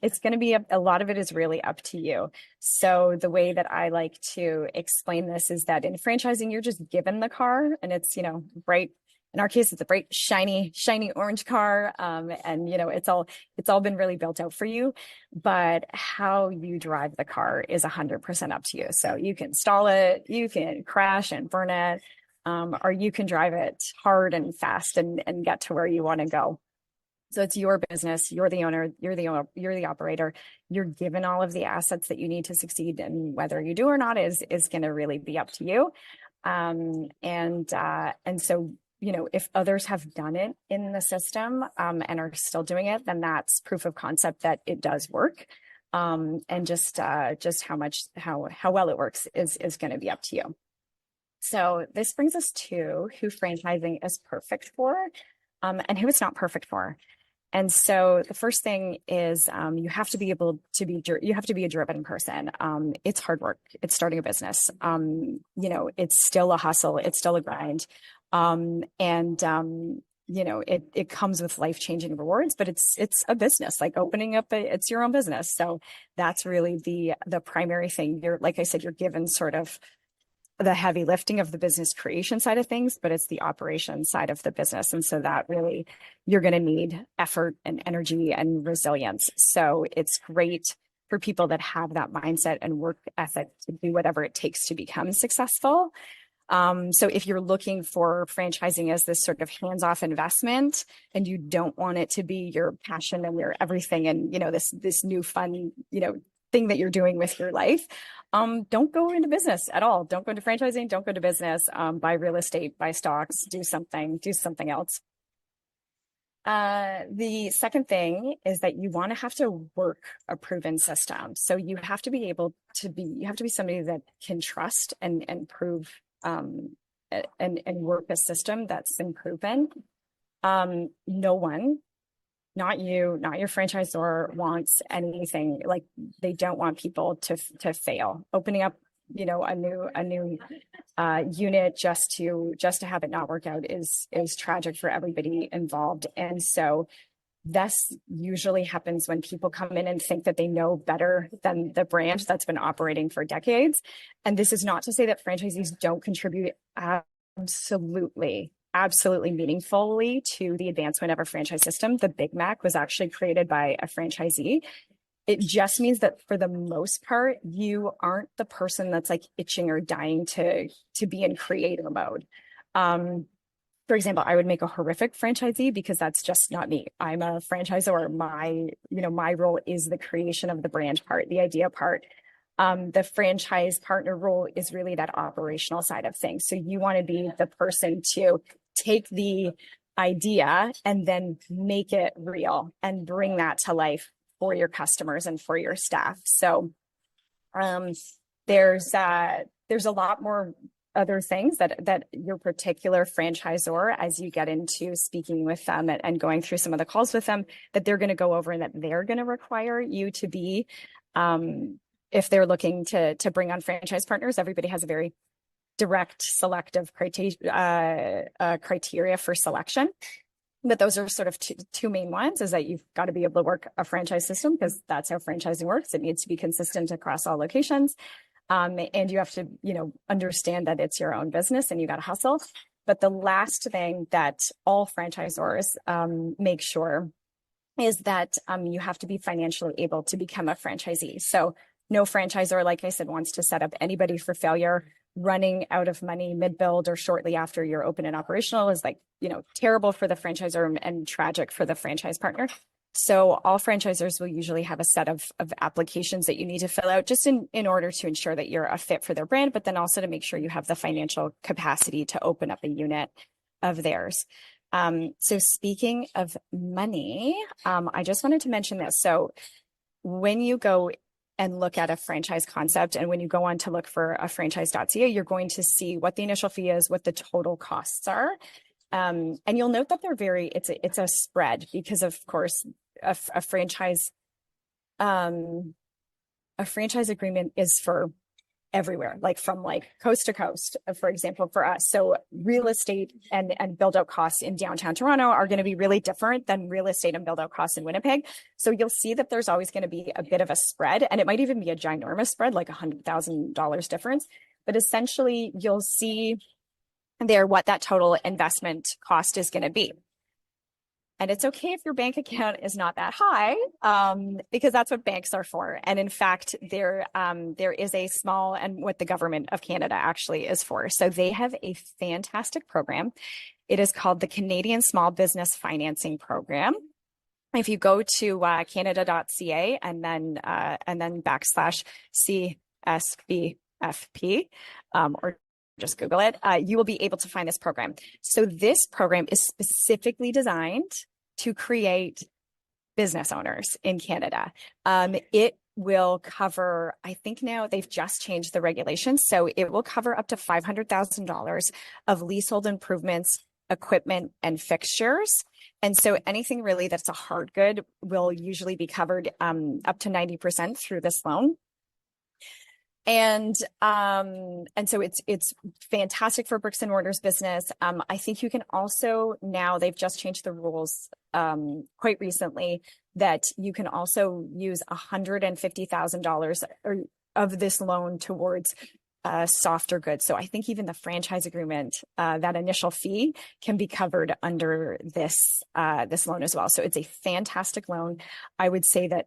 It's going to be a lot of it is really up to you. So the way that I like to explain this is that in franchising, you're just given the car, and it's, bright. In our case, it's a bright, shiny orange car. And, it's all been really built out for you, but how you drive the car is 100% up to you. So you can stall it, you can crash and burn it, or you can drive it hard and fast and get to where you want to go. So it's your business, you're the owner, you're the operator, you're given all of the assets that you need to succeed, and whether you do or not is going to really be up to you. And so, if others have done it in the system and are still doing it, then that's proof of concept that it does work. And just how well it works is going to be up to you. So this brings us to who franchising is perfect for, and who it's not perfect for. And so the first thing is you have to be a driven person. It's hard work. It's starting a business. It's still a hustle. It's still a grind. It comes with life-changing rewards, but it's a business, like opening up it's your own business. So that's really the primary thing. Like I said, you're given sort of the heavy lifting of the business creation side of things, but it's the operation side of the business. And so that really, you're going to need effort and energy and resilience. So it's great for people that have that mindset and work ethic to do whatever it takes to become successful. So if you're looking for franchising as this sort of hands-off investment and you don't want it to be your passion and your everything and, this new fun, thing that you're doing with your life, don't go into business at all. Don't go into franchising. Don't go to business. Buy real estate, buy stocks, do something else. The second thing is that you want to have to work a proven system. So you have to be somebody that can trust and prove, and work a system that's been proven. No one, not you, not your franchisor, wants anything like, they don't want people to fail. Opening up, a new unit just to have it not work out is tragic for everybody involved. And so this usually happens when people come in and think that they know better than the brand that's been operating for decades. And this is not to say that franchisees don't contribute absolutely meaningfully to the advancement of a franchise system. The Big Mac was actually created by a franchisee. It just means that for the most part, you aren't the person that's like itching or dying to be in creator mode. For example, I would make a horrific franchisee because that's just not me. I'm a franchisor. My role is the creation of the brand part, the idea part. The franchise partner role is really that operational side of things. So you want to be the person to take the idea and then make it real and bring that to life for your customers and for your staff. So there's a lot more other things that your particular franchisor, as you get into speaking with them and going through some of the calls with them, that they're going to go over and that they're going to require you to be, if they're looking to bring on franchise partners. Everybody has a very direct selective criteria for selection. But those are sort of two main ones, is that you've got to be able to work a franchise system because that's how franchising works. It needs to be consistent across all locations. And you have to, understand that it's your own business and you got to hustle. But the last thing that all franchisors make sure is that you have to be financially able to become a franchisee. So no franchisor, like I said, wants to set up anybody for failure. Running out of money mid-build or shortly after you're open and operational is terrible for the franchisor and tragic for the franchise partner. So all franchisors will usually have a set of applications that you need to fill out just in order to ensure that you're a fit for their brand, but then also to make sure you have the financial capacity to open up a unit of theirs. So speaking of money, I just wanted to mention this. So when you go and look at a franchise concept, and when you go on to look for a franchise.ca, you're going to see what the initial fee is, what the total costs are. And you'll note that it's a spread because, of course, a franchise agreement is for everywhere, from coast to coast, for example, for us. So real estate and build out costs in downtown Toronto are going to be really different than real estate and build out costs in Winnipeg. So you'll see that there's always going to be a bit of a spread, and it might even be a ginormous spread, like $100,000 difference. But essentially you'll see there what that total investment cost is going to be. And it's okay if your bank account is not that high, because that's what banks are for. And in fact, there is a small, and what the government of Canada actually is for. So they have a fantastic program. It is called the Canadian Small Business Financing Program. If you go to canada.ca and then backslash CSBFP, or just Google it, you will be able to find this program. So this program is specifically designed to create business owners in Canada. It will cover, I think now they've just changed the regulations, so it will cover up to $500,000 of leasehold improvements, equipment, and fixtures. And so anything really that's a hard good will usually be covered up to 90% through this loan. And so it's fantastic for bricks and mortars business. I think you can also, now they've just changed the rules quite recently, that you can also use $150,000 of this loan towards softer goods. So I think even the franchise agreement, that initial fee can be covered under this loan as well. So it's a fantastic loan. I would say that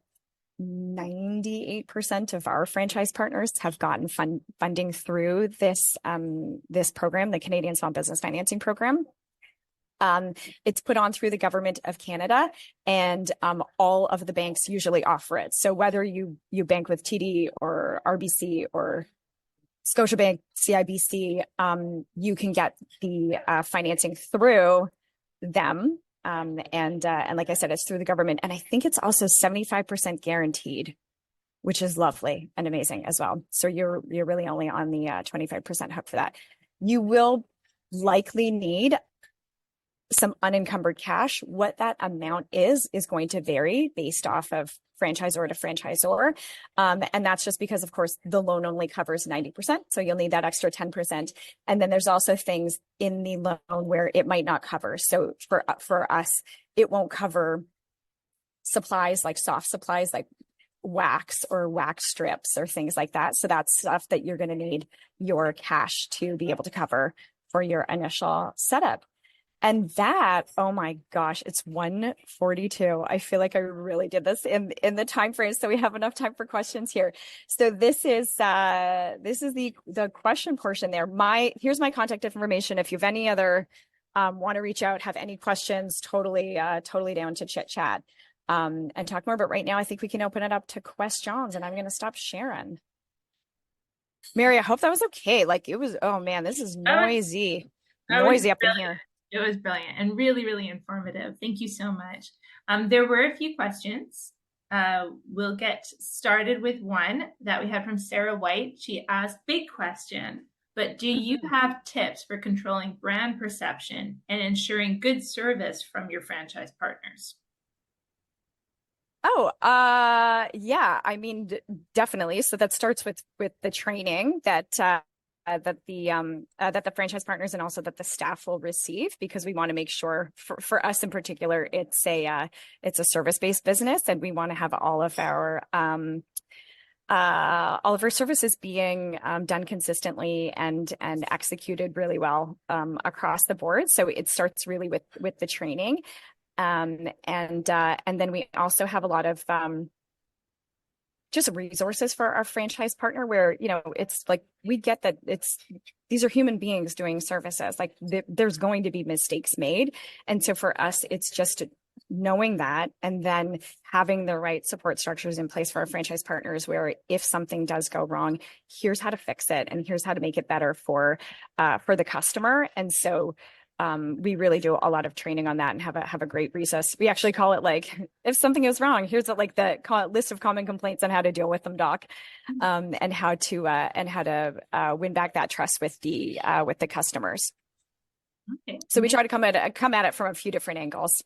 98% of our franchise partners have gotten funding through this program, the Canadian Small Business Financing Program. It's put on through the government of Canada, and all of the banks usually offer it. So whether you bank with TD or RBC or Scotiabank, CIBC, you can get the financing through them. And like I said, it's through the government. And I think it's also 75% guaranteed, which is lovely and amazing as well. So you're really only on the 25% hook for that. You will likely need some unencumbered cash. What that amount is going to vary based off of franchisor to franchisor. And that's just because, of course, the loan only covers 90%. So you'll need that extra 10%. And then there's also things in the loan where it might not cover. So for us, it won't cover supplies, like soft supplies, like wax or wax strips or things like that. So that's stuff that you're going to need your cash to be able to cover for your initial setup. And that, oh my gosh, it's 1:42. I feel like I really did this in the time frame, so we have enough time for questions here. So this is the question portion there. Here's my contact information. If you have any other want to reach out, have any questions, totally down to chit chat and talk more. But right now, I think we can open it up to questions, and I'm going to stop sharing. Mary, I hope that was okay. Like it was. Oh man, this is noisy up in here. It was brilliant and really, really informative. Thank you so much. There were a few questions. We'll get started with one that we had from Sarah White. She asked, big question, but do you have tips for controlling brand perception and ensuring good service from your franchise partners? Oh, yeah, I mean, definitely. So that starts with the training that the franchise partners and also that the staff will receive, because we want to make sure for us in particular, it's a service-based business, and we want to have all of our services being done consistently and executed really well across the board. So it starts really with the training, and then we also have a lot of just resources for our franchise partner, where, you know, it's like, we get that these are human beings doing services, like there's going to be mistakes made. And so for us, it's just knowing that, and then having the right support structures in place for our franchise partners, where if something does go wrong, here's how to fix it, and here's how to make it better for the customer. And so we really do a lot of training on that, and have a great resource. We actually call it, like, if something is wrong, here's the list of common complaints on how to deal with them, doc, and how to win back that trust with the customers. Okay. So we try to come at it from a few different angles.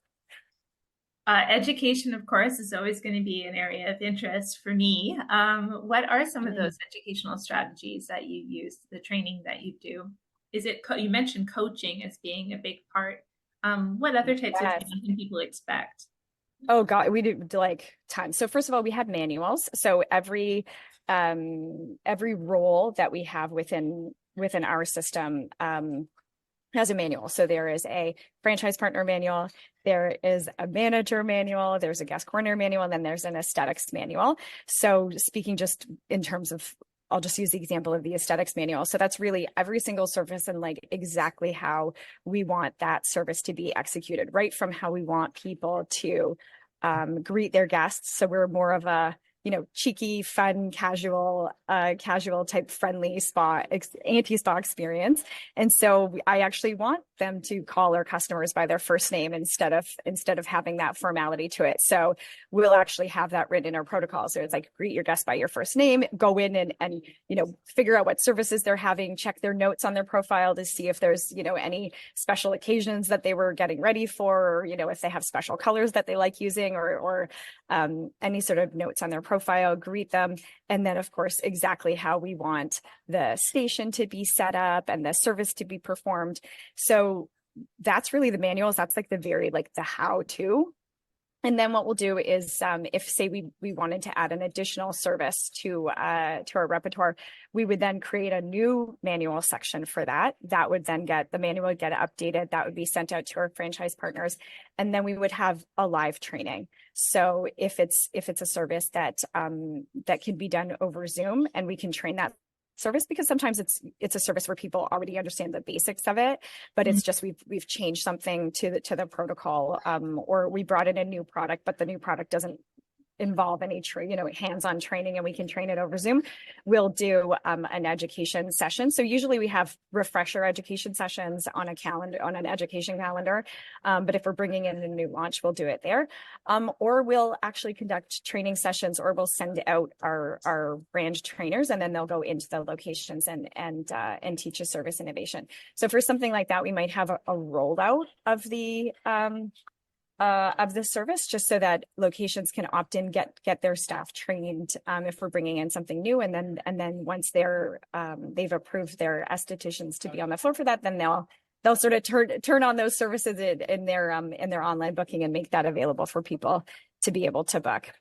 Education, of course, is always going to be an area of interest for me. What are some of those educational strategies that you use, the training that you do? Is it, you mentioned coaching as being a big part. What other types of training can people expect? Oh God, we do like tons. So first of all, we had manuals. So every role that we have within our system has a manual. So there is a franchise partner manual, there is a manager manual, there's a guest coordinator manual, and then there's an aesthetics manual. So speaking just in terms of, I'll just use the example of the aesthetics manual. So that's really every single service and like exactly how we want that service to be executed, right from how we want people to greet their guests. So we're more of a, cheeky, fun, casual type friendly anti-spa experience. And so I actually want them to call our customers by their first name instead of having that formality to it. So we'll actually have that written in our protocol. So it's like, greet your guest by your first name, go in and figure out what services they're having, check their notes on their profile to see if there's, any special occasions that they were getting ready for, or, if they have special colors that they like using, or any sort of notes on their profile, greet them. And then, of course, exactly how we want the station to be set up and the service to be performed. So that's really the manuals. That's like the how to. And then what we'll do is, if say we wanted to add an additional service to our repertoire, we would then create a new manual section for that. That would then the manual would get updated. That would be sent out to our franchise partners, and then we would have a live training. So if it's a service that can be done over Zoom, and we can train that service, because sometimes it's a service where people already understand the basics of it, but it's just we've changed something to the protocol, or we brought in a new product, but the new product doesn't involve any hands-on training, and we can train it over Zoom. We'll do an education session. So usually we have refresher education sessions on an education calendar. But if we're bringing in a new launch, we'll do it there. Or we'll actually conduct training sessions, or we'll send out our brand trainers, and then they'll go into the locations and teach a service innovation. So for something like that, we might have a rollout of the service, just so that locations can opt in, get their staff trained, if we're bringing in something new, and then once they've approved their estheticians to be on the floor for that, then they'll sort of turn on those services in their online booking and make that available for people to be able to book.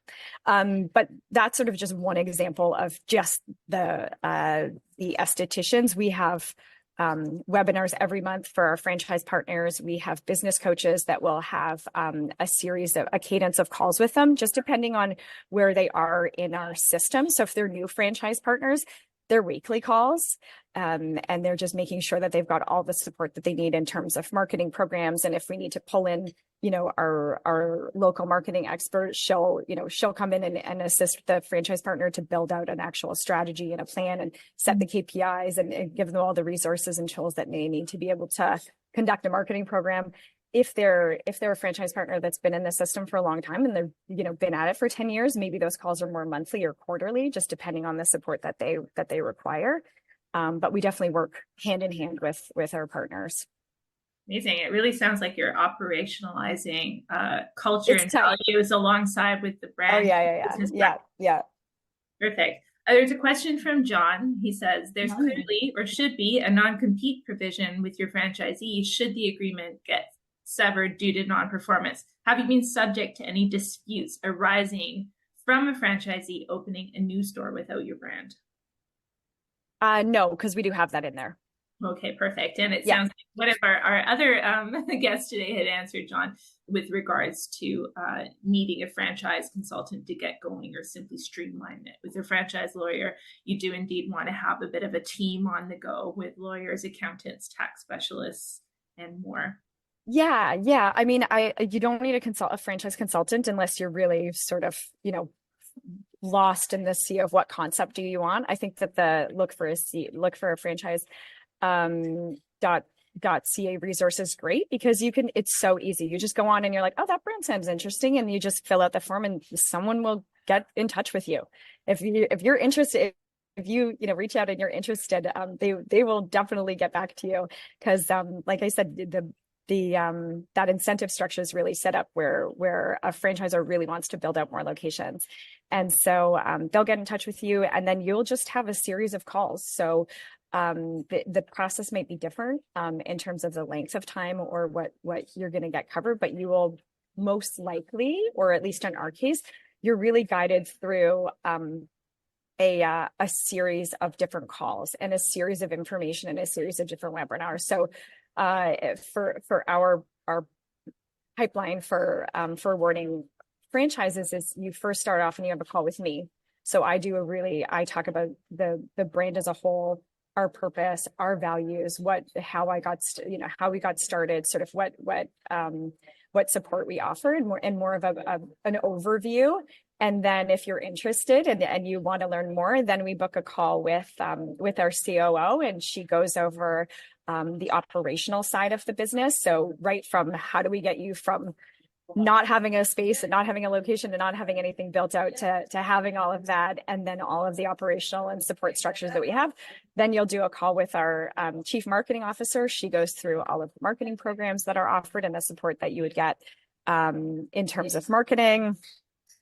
But that's sort of just one example of just the estheticians. We have webinars every month for our franchise partners. We have business coaches that will have a cadence of calls with them, just depending on where they are in our system. So if they're new franchise partners, they're weekly calls, and they're just making sure that they've got all the support that they need in terms of marketing programs. And if we need to pull in, our local marketing expert, she'll come in and assist the franchise partner to build out an actual strategy and a plan, and set the KPIs, and give them all the resources and tools that they need to be able to conduct a marketing program. If they're a franchise partner that's been in the system for a long time, and they've been at it for 10 years, maybe those calls are more monthly or quarterly, just depending on the support that they require. But we definitely work hand in hand with our partners. Amazing. It really sounds like you're operationalizing culture It's and tight. values alongside with the brand. Oh, yeah. Perfect. There's a question from John. He says, there's clearly, or should be, a non-compete provision with your franchisee should the agreement get severed due to non-performance. Have you been subject to any disputes arising from a franchisee opening a new store without your brand? No, because we do have that in there. Okay, perfect. And it sounds like one of our other guests today had answered, John, with regards to needing a franchise consultant to get going, or simply streamline it. With a franchise lawyer, you do indeed want to have a bit of a team on the go with lawyers, accountants, tax specialists, and more. Yeah. I mean, you don't need a franchise consultant unless you're really sort of, lost in the sea of what concept do you want. I think that the look for a franchise .ca resource is great, because it's so easy. You just go on and you're like, oh, that brand sounds interesting, and you just fill out the form and someone will get in touch with you. If you're interested, if you reach out and you're interested, they will definitely get back to you, because like I said, that incentive structure is really set up where a franchisor really wants to build out more locations. And so they'll get in touch with you, and then you'll just have a series of calls. So the process might be different in terms of the length of time or what you're going to get covered, but you will most likely, or at least in our case, you're really guided through a series of different calls and a series of information and a series of different webinars. So for our pipeline for awarding franchises is, you first start off and you have a call with me. So I talk about the brand as a whole, our purpose, our values, how we got started, sort of what what support we offer and more of an overview. And then if you're interested and you want to learn more, then we book a call with our COO, and she goes over the operational side of the business. So right from how do we get you from not having a space and not having a location and not having anything built out to having all of that, and then all of the operational and support structures that we have. Then you'll do a call with our chief marketing officer. She goes through all of the marketing programs that are offered and the support that you would get in terms of marketing.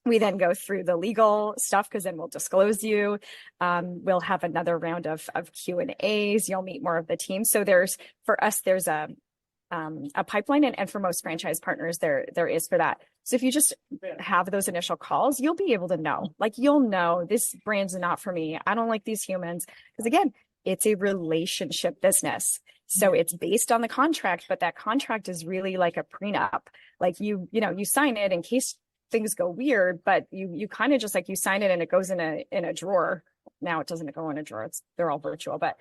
We then go through the legal stuff, because then we'll disclose you. We'll have another round of Q&As. You'll meet more of the team. So there's a pipeline, and for most franchise partners, there is for that. So if you just have those initial calls, you'll be able to know, like, you'll know this brand's not for me. I don't like these humans. Because again, it's a relationship business. So it's based on the contract, but that contract is really like a prenup. Like you sign it in case things go weird, but you kind of just like, you sign it and it goes in a drawer. Now it doesn't go in a drawer. They're all virtual, but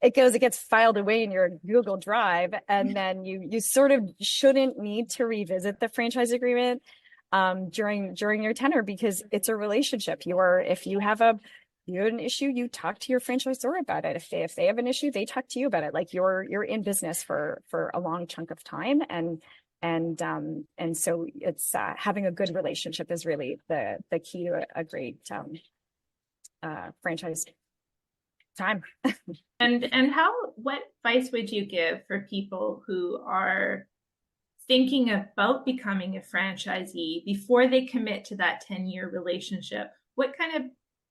it gets filed away in your Google Drive, and then you sort of shouldn't need to revisit the franchise agreement during your tenure, because it's a relationship. If you have an issue, you talk to your franchisor about it. If they have an issue, they talk to you about it. Like you're in business for a long chunk of time, and so it's having a good relationship is really the key to a great franchise time. And what advice would you give for people who are thinking about becoming a franchisee before they commit to that 10-year relationship? What kind of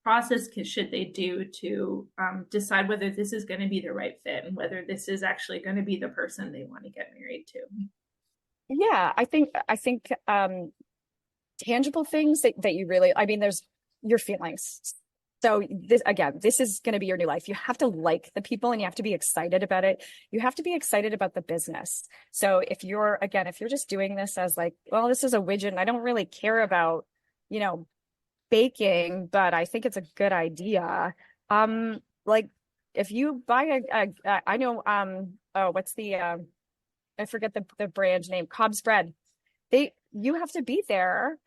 process should they do to decide whether this is going to be the right fit and whether this is actually going to be the person they want to get married to? Yeah, I think tangible things that you really, I mean, there's your feelings. So this is going to be your new life. You have to like the people, and you have to be excited about it. You have to be excited about the business. So if you're just doing this as like, well, this is a widget and I don't really care about, baking, but I think it's a good idea. Like if you buy I know, what's the, I forget the brand name, Cobb's bread. You have to be there.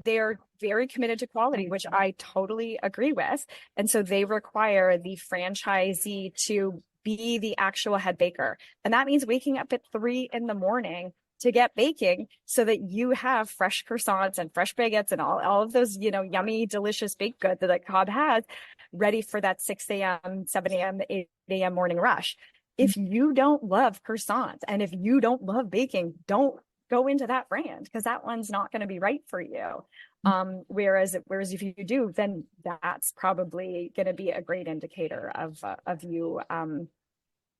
They're very committed to quality, which I totally agree with. And so they require the franchisee to be the actual head baker. And that means waking up at 3 a.m. to get baking so that you have fresh croissants and fresh baguettes and all of those, yummy, delicious baked goods that Cobb has ready for that 6 a.m., 7 a.m., 8 a.m. morning rush. If you don't love croissants and if you don't love baking, don't go into that brand, because that one's not going to be right for you. Whereas if you do, then that's probably going to be a great indicator of you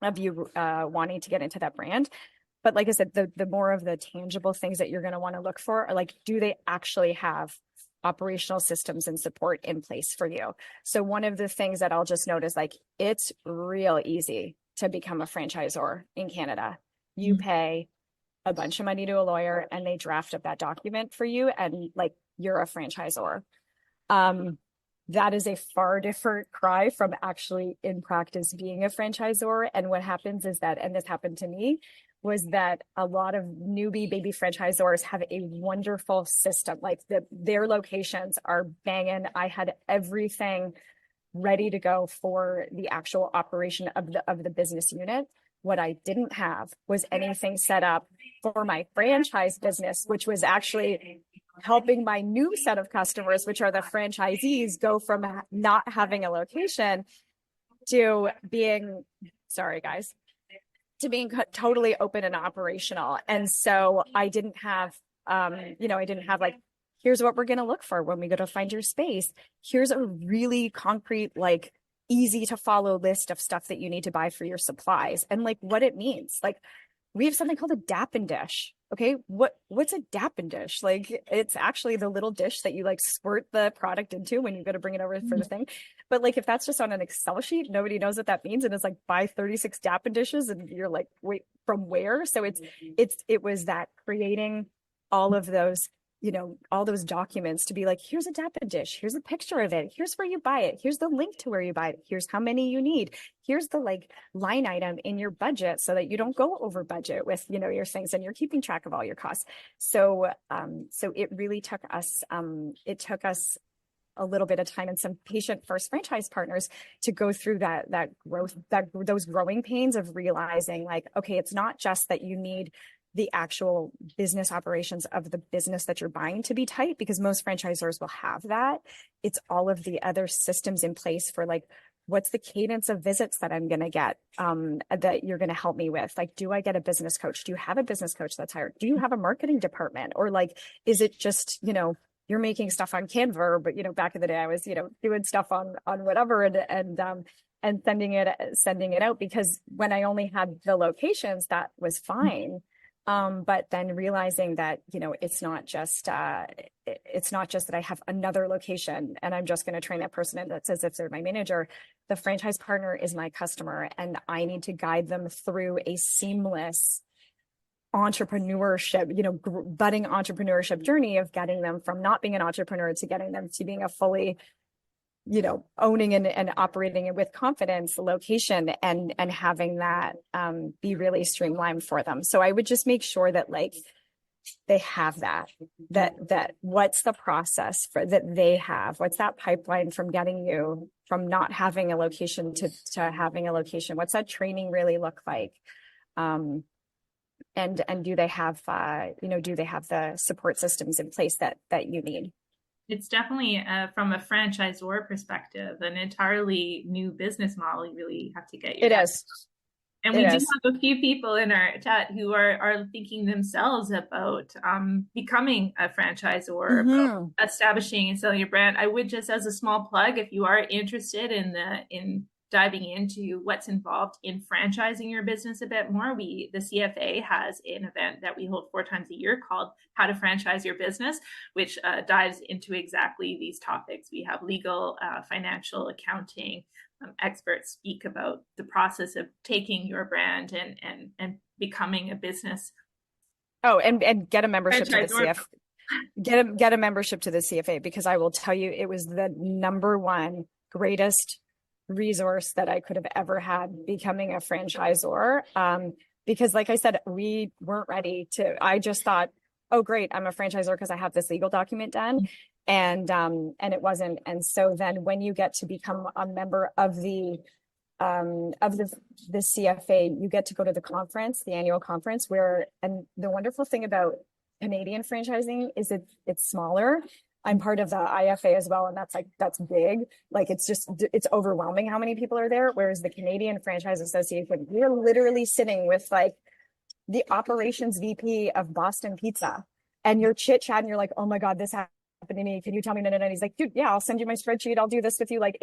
wanting to get into that brand. But like I said, the more of the tangible things that you're going to want to look for are like, do they actually have operational systems and support in place for you? So one of the things that I'll just note is like, it's real easy to become a franchisor in Canada. You pay a bunch of money to a lawyer and they draft up that document for you, and like, you're a franchisor. That is a far different cry from actually in practice being a franchisor. And what happens is that, and this happened to me, was that a lot of newbie baby franchisors have a wonderful system. Like their locations are banging. I had everything ready to go for the actual operation of the business unit. What I didn't have was anything set up for my franchise business, which was actually helping my new set of customers, which are the franchisees, go from not having a location to being, sorry guys, to being totally open and operational. And so I didn't have, I didn't have like, here's what we're going to look for when we go to find your space. Here's a really concrete, like easy to follow list of stuff that you need to buy for your supplies and like what it means. Like we have something called a Dappin dish. Okay. What's a Dappin dish? Like it's actually the little dish that you like squirt the product into when you go to bring it over for the thing. But like, if that's just on an Excel sheet, nobody knows what that means. And it's like, buy 36 Dappin dishes and you're like, wait, from where? So it was that creating all of those all those documents to be like, here's a Dapper dish, here's a picture of it, here's where you buy it, here's the link to where you buy it, here's how many you need, here's the like line item in your budget so that you don't go over budget with, your things, and you're keeping track of all your costs. So, so it really took us, a little bit of time and some patient first franchise partners to go through that growth, those growing pains of realizing like, okay, it's not just that you need the actual business operations of the business that you're buying to be tight, because most franchisors will have that. It's all of the other systems in place for like, what's the cadence of visits that I'm going to get, that you're going to help me with? Like, do I get a business coach? Do you have a business coach that's hired? Do you have a marketing department? Or like, is it just, you're making stuff on Canva, but back in the day I was, doing stuff on whatever and sending it out, because when I only had the locations, that was fine. But then realizing that, it's not just that I have another location and I'm just going to train that person in that's as if they're my manager. The franchise partner is my customer, and I need to guide them through a seamless entrepreneurship, budding entrepreneurship journey of getting them from not being an entrepreneur to getting them to being a fully, owning and operating it with confidence location, and having that be really streamlined for them. So I would just make sure that like they have that what's the process for that they have, what's that pipeline from getting you from not having a location to having a location, what's that training really look like, and do they have the support systems in place that you need? It's definitely from a franchisor perspective, an entirely new business model. You really have to get your It is. And we do have a few people in our chat who are thinking themselves about becoming a franchisor, about establishing and selling your brand. I would just, as a small plug, if you are interested in diving into what's involved in franchising your business a bit more, the CFA has an event that we hold 4 times a year called How to Franchise Your Business, which dives into exactly these topics. We have legal, financial, accounting experts speak about the process of taking your brand and becoming a business. Oh, and get a membership to the CFA. Get a membership to the CFA, because I will tell you, it was the number one greatest resource that I could have ever had becoming a franchisor. Because like I said, we weren't ready to, I just thought, oh, great, I'm a franchisor because I have this legal document done. And it wasn't. And so then when you get to become a member of the CFA, you get to go to the conference, the annual conference, and the wonderful thing about Canadian franchising is it's smaller. I'm part of the IFA as well, and that's big. Like it's overwhelming how many people are there. Whereas the Canadian Franchise Association, we're literally sitting with like the operations VP of Boston Pizza, and you're chit chatting. You're like, oh my God, this happened to me. Can you tell me? No. And he's like, dude, yeah, I'll send you my spreadsheet. I'll do this with you. Like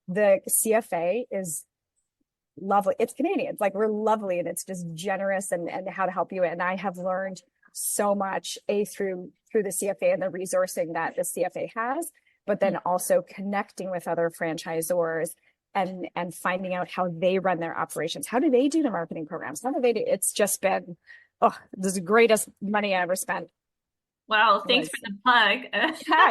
the CFA is lovely. It's Canadian. It's like, we're lovely, and it's just generous and how to help you. And I have learned so much through the CFA and the resourcing that the CFA has, but then also connecting with other franchisors and finding out how they run their operations. How do they do the marketing programs? How do they do? It's just been, this is the greatest money I ever spent. Well, thanks for the plug.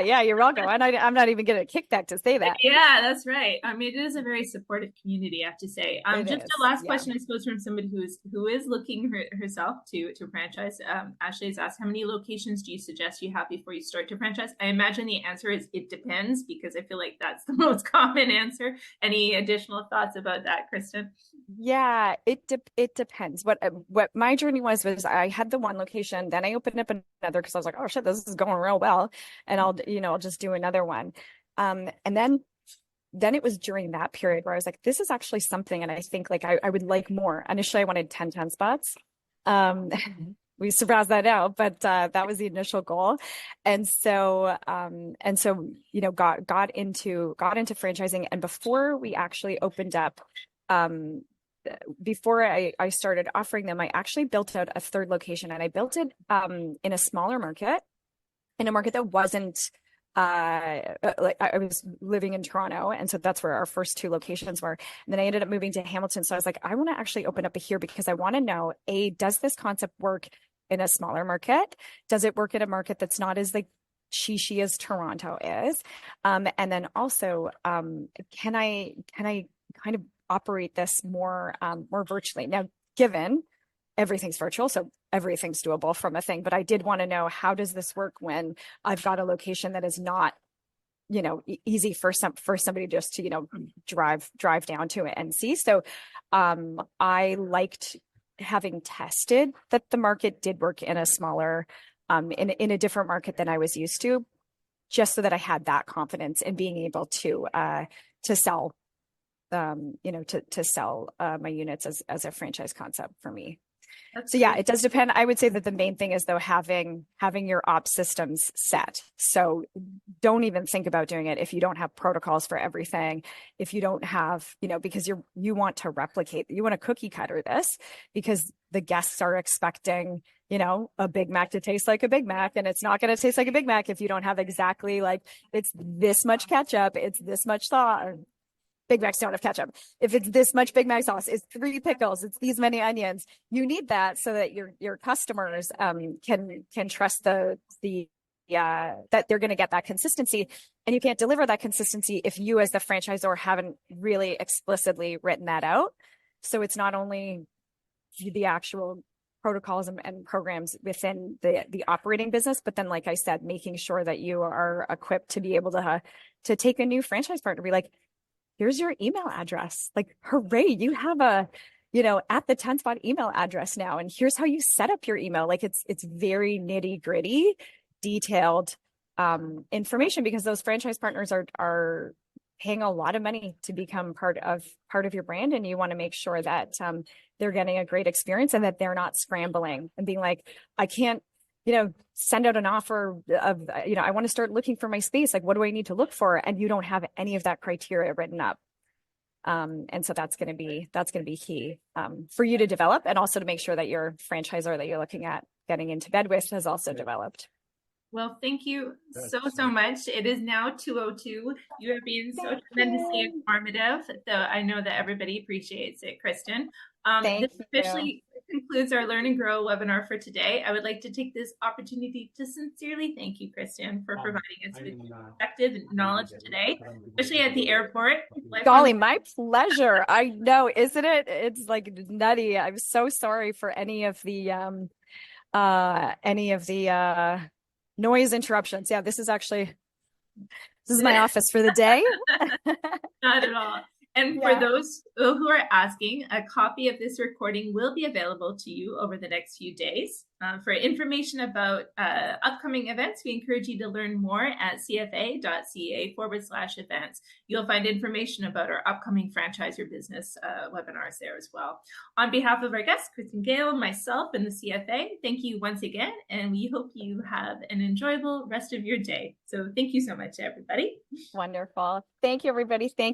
Yeah, you're welcome. I'm not even getting a kickback to say that. Yeah, that's right. I mean, it is a very supportive community, I have to say. Just a last question, I suppose, from somebody who is looking herself to franchise. Ashley has asked, how many locations do you suggest you have before you start to franchise? I imagine the answer is it depends, because I feel like that's the most common answer. Any additional thoughts about that, Kristen? Yeah, it depends. What my journey was I had the one location, then I opened up another because I was like, oh shit, this is going real well, and I'll just do another one. And then it was during that period where I was like, this is actually something, and I think like I would like more. Initially, I wanted 10 spots. We surpassed that out, but that was the initial goal. And so got into franchising, and before we actually opened up, before I started offering them, I actually built out a third location, and I built it in a smaller market, in a market that wasn't like I was living in Toronto, and so that's where our first 2 locations were. And then I ended up moving to Hamilton. So I was like, I want to actually open up here because I want to know, does this concept work in a smaller market? Does it work in a market that's not as like chic as Toronto is? And then also, can I kind of operate this more virtually? Now, given everything's virtual, so everything's doable from a thing, but I did want to know, how does this work when I've got a location that is not, easy for somebody just to, drive down to it and see. So I liked having tested that the market did work in a smaller, in a different market than I was used to, just so that I had that confidence in being able to sell, to sell my units as a franchise concept for me. So yeah, it does depend. I would say that the main thing is, though, having your ops systems set. So don't even think about doing it if you don't have protocols for everything. If you don't have, because you want to replicate, you want to cookie cutter this, because the guests are expecting, a Big Mac to taste like a Big Mac, and it's not going to taste like a Big Mac if you don't have exactly like, it's this much ketchup, it's this much sauce. Big Macs don't have ketchup. If it's this much Big Mac sauce, it's 3 pickles, it's these many onions. You need that so that your customers can trust that they're going to get that consistency. And you can't deliver that consistency if you, as the franchisor, haven't really explicitly written that out. So it's not only the actual protocols and programs within the operating business, but then, like I said, making sure that you are equipped to be able to take a new franchise partner, be like, here's your email address. Like, hooray, you have a, at the 10 spot email address now. And here's how you set up your email. Like, it's very nitty gritty, detailed information, because those franchise partners are paying a lot of money to become part of your brand. And you want to make sure that they're getting a great experience, and that they're not scrambling and being like, I can't, send out an offer of, I want to start looking for my space. Like, what do I need to look for? And you don't have any of that criteria written up. And so that's going to be key for you to develop, and also to make sure that your franchisor that you're looking at getting into bed with has also developed. Well, thank you so much. It is now 2:02. You have been so tremendously informative. So I know that everybody appreciates it, Kristen. This officially concludes our Learn and Grow webinar for today. I would like to take this opportunity to sincerely thank you, Kristen, for providing us with perspective and knowledge today, especially at the airport. Golly, my pleasure. I know, isn't it? It's like nutty. I'm so sorry for any of the noise interruptions. Yeah, this is my office for the day. Not at all. And for those who are asking, a copy of this recording will be available to you over the next few days. For information about upcoming events, we encourage you to learn more at cfa.ca/events. You'll find information about our upcoming franchise your business webinars there as well. On behalf of our guests, Kristen Gale, myself, and the CFA, thank you once again, and we hope you have an enjoyable rest of your day. So thank you so much, everybody. Wonderful. Thank you, everybody. Thank you.